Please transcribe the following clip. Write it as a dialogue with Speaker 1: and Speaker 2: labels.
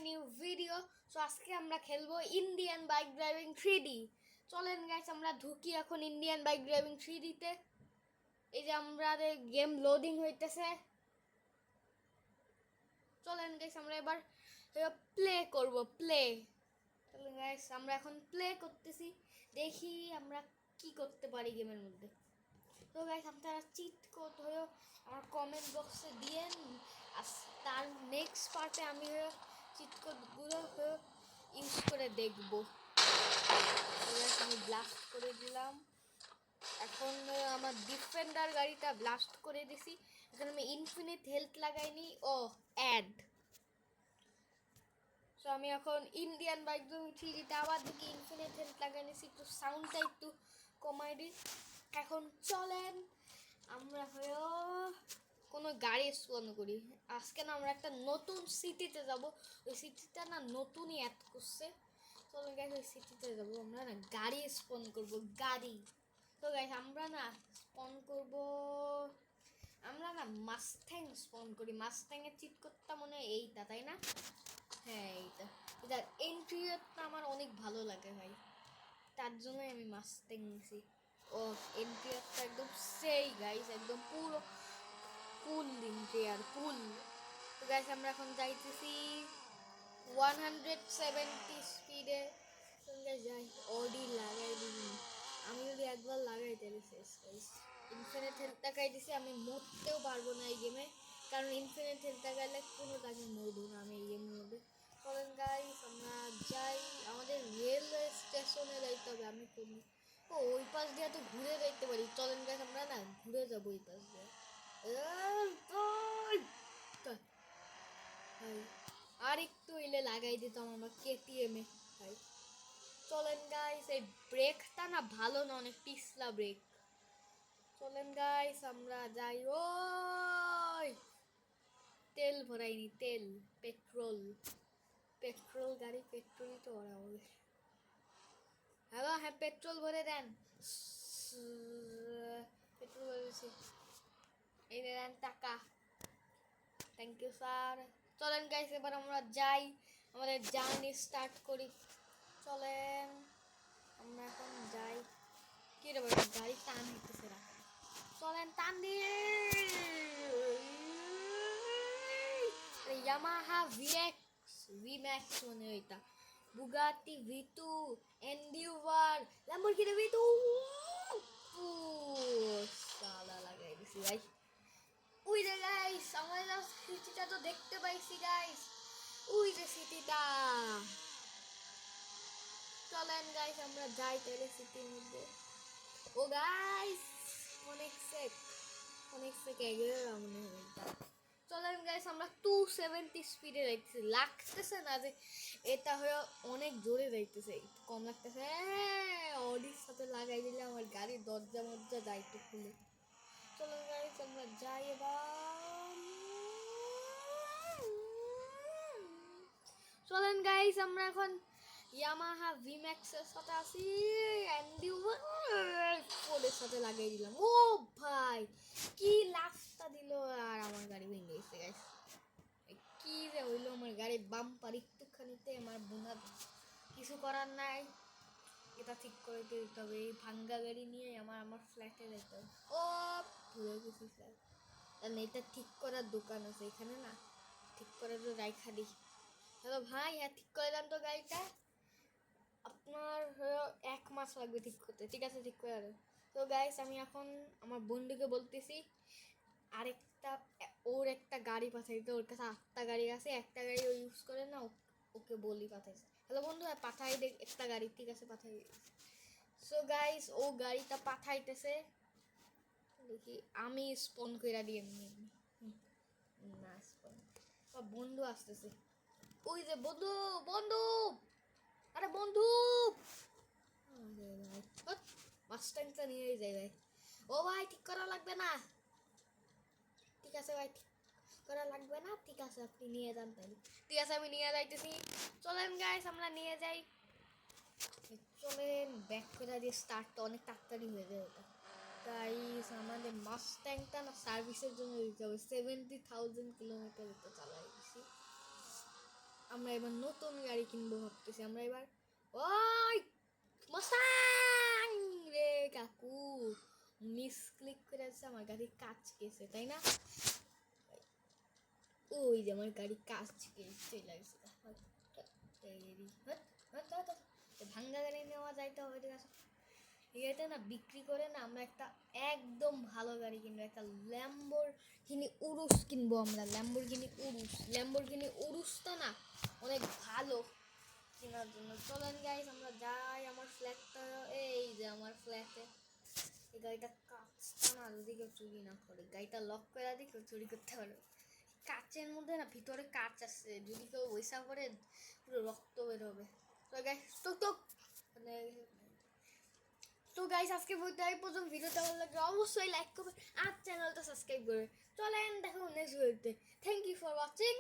Speaker 1: New video. So আজকে আমরা খেলবো ইন্ডিয়ান বাইক ড্রাইভিং 3D। চলেন গাইস আমরা ঢুকি এখন ইন্ডিয়ান বাইক ড্রাইভিং 3D-তে। এই যে আমাদের গেম লোডিং হইতেছে। চলেন গাইস আমরা এবার প্লে করব। চলেন গাইস আমরা এখন প্লে করতেছি, দেখি আমরা কি করতে পারি গেমের মধ্যে। তো গাইস আপনারা চিট কোড হয়ে আমার কমেন্ট বক্সে দিয়েন, আর তার নেক্সট পার্টে আমি চিট কোডগুলো ইউজ করে দেখব। আমি ব্লাস্ট করে দিলাম। এখন আমার ডিফেন্ডার গাড়িটা ব্লাস্ট করে দিছি। এখন আমি ইনফিনিট হেলথ লাগাইনি। ও অ্যাড। সো আমি এখন ইন্ডিয়ান বাইক থ্রিডিতে আবার দেখি ইনফিনিট হেলথ লাগাই নিছি, একটু সাউন্ডটা একটু কমাই দিই। এখন চলেন আমরা কোনো গাড়ি স্পন করি। আজকে না আমরা একটা নতুন সিটিতে যাব। ওই সিটিটা না নতুনই অ্যাড করছে। চলো গাইস ওই সিটিতে যাবো। আমরা না গাড়ি স্পন করব, গাড়ি। তো গাইস আমরা না স্পন করব, আমরা না মাস্ট্যাং স্পন করি। মাস্ট্যাংয়ের চিট করতে মনে হয় এইটা, তাই না? হ্যাঁ এইটা। এটার ইন্টেরিয়রটা আমার অনেক ভালো লাগে ভাই, তার জন্যই আমি মাস্ট্যাং নিছি। ও ইন্টেরিয়রটা একদম সেই গাইস, একদম পুরো কুল ইন্টেরিয়র, কুল। তো গাইস আমরা এখন যাইতেছি 170 স্পিডে। যাই অডি লাগাই দিবি। আমি যদি একবার লাগাই তাহলে শেষ গাইস। ইনফিনিট হেলথ টাকাই দিছি, আমি মরতেও পারবো না এই গেমে, কারণ ইনফিনিট হেলথ টাকাইলে কোনো কাজে মরবো না আমি এই গেমের মধ্যে। চলেন গাইস আমরা যাই, আমাদের রেলওয়ে স্টেশনে যাইতে হবে। আমি কোন ওই পাশ দিয়ে তো ঘুরে যাইতে পারি। চলেন গাইস আমরা না ঘুরে যাবো ওই পাশ দিয়ে। আর একটু ইলে লাগাই দিতাম আমার KTM এ ভাই। চলেন গাইস এই ব্রেকটা না ভালো না, অনেক পিছলা ব্রেক। চলেন গাইস আমরা যাই। ওই তেল ভরাইনি, তেল পেট্রোল গাড়ি পেট্রোলই তো ওরা হবে। হ্যালো হ্যাঁ পেট্রোল ভরে দেন। পেট্রোল ভরেছি, এই দেন টাকা। Thank you sir. চলেন গাইস এবার আমরা যাই, আমাদের জার্নি স্টার্ট করি। চলেন আমরা এখন যাই। কি রে ভাই গাড়ি টান হইতেছে না, চলেন টান দিয়ে। ইয়ামাহা ভিম্যাক্স মনে হয় এটা, বুগাটি V2, এন্ডিউভার, ল্যাম্বরগিনি V2। সালা লাগাই দিছি ভাই। ওই রে গাইস আমরা সিটিটা তো দেখতে পাইছি গাইস, ওই যে সিটিটা। চলেন গাইস আমরা যাই তাহলে সিটির মধ্যে। ও গাইস অনেক সেক এগিয়ে মনে হয়। চলেন গাইস আমরা 270 স্পিডে যাইতেছি, লাগতেছে না যে এটা হয়ে অনেক জোরে যাইতেছে, একটু কম লাগতেছে। অডির সাথে লাগাই দিলে আমার গাড়ির দরজা মরজা যাইতে খুলে। চলেন গাইস আমরা যাই এবার। চলেন গাইস আমরা এখন ইয়ামাহা ভিম্যাক্সের সাথে আসি, এন্ডিউভারের সাথে লাগিয়ে দিলাম। ও ভাই কি লাফটা দিল, আর আমার গাড়ি ভেঙে গেছে গাইস। কি যে হইলো, আমার গাড়ির বাম্পার একটুখানিতে আমার বোনা, কিছু করার নাই, এটা ঠিক করে দিতে হবে। এই ভাঙ্গা গাড়ি নিয়ে আমার ফ্ল্যাটে যেতে হবে। ও ভুলে গেছি ফ্ল্যাট, এটা ঠিক করার দোকান আছে এখানে না, ঠিক করে তো রাইখা দিই। হ্যালো ভাই, হ্যাঁ ঠিক করে দেন তো গাড়িটা, আপনার 1 মাস লাগবে ঠিক করতে। ঠিক আছে ঠিক করে দেন। তো গাইস আমি এখন আমার বন্ধুকে বলতেছি আরেকটা, ওর একটা গাড়ি পাঠাইতে, ওর কাছে 8টা গাড়ি আছে, একটা গাড়ি ও ইউজ করে না, ওকে বলি পাঠাইছে। হ্যালো বন্ধু পাঠাই দে একটা গাড়ি। ঠিক আছে পাঠাই। সো গাইস ও গাড়িটা পাঠাইতেছে, দেখি আমি স্পন করে দিয়ে না স্পন। বন্ধু আসতেছে, ওই যে বন্ধু বন্ধু, আরে বন্ধু মাস্টাংটা নিয়ে যাই ভাই। ও ভাই ঠিক করা লাগবে না, ঠিক আছে ভাই ঠিক করা লাগবে না, ঠিক আছে আপনি নিয়ে যান তাহলে। ঠিক আছে আমি নিয়ে যাইতেছি। চলেন গাইস আমরা নিয়ে যাই। চলেন ব্যাক করে দিয়ে স্টার্টটা অনেক তাড়াতাড়ি হয়ে যায় ওটা। গাইস আমাদের মাস্ট্যাংটা না সার্ভিসের জন্য দিতে হবে। 70,000 কিলোমিটার এটা চালাই দিছি আমরা এবার নতুন গাড়ি কিনবো ভাবতেছি আমরা এবার। ওই মস্তাং রে কাকু, মিস ক্লিক করে আছে, আমার গাড়ি কাজ গেছে তাই না? ওই যে আমার গাড়ি কাজ চলে গেছে। ভাঙ্গা গাড়ি নেওয়া যাইতে হবে, ঠিক আছে? এটা না বিক্রি করে না আমরা একটা একদম ভালো গাড়ি কিনবো, একটা ল্যাম্বরগিনি উরুস কিনবো আমরা। ল্যাম্বরগিনি উরুসটা না অনেক ভালো কেনার জন্য। চলেন গাইস আমরা যাই আমার ফ্ল্যাটটা, এই যে আমার ফ্ল্যাটে। এই গাড়িটা কাঁচটা না যদি কেউ চুরি না করে, গাড়িটা লক করে দিই, কেউ চুরি করতে পারবে। কাচের মধ্যে না ভিতরে কাচ আছে, যদি কেউ ওইসা করে পুরো রক্ত বের হবে। তো গাইস মানে তো গাইস আজকে ভিডিওটা এই পর্যন্ত। ভিডিওটা ভালো লাগলে অবশ্যই লাইক করবে আর চ্যানেলটা সাবস্ক্রাইব করবে। চলেন দেখো নেক্সট ভিডিওতে। Thank you for watching.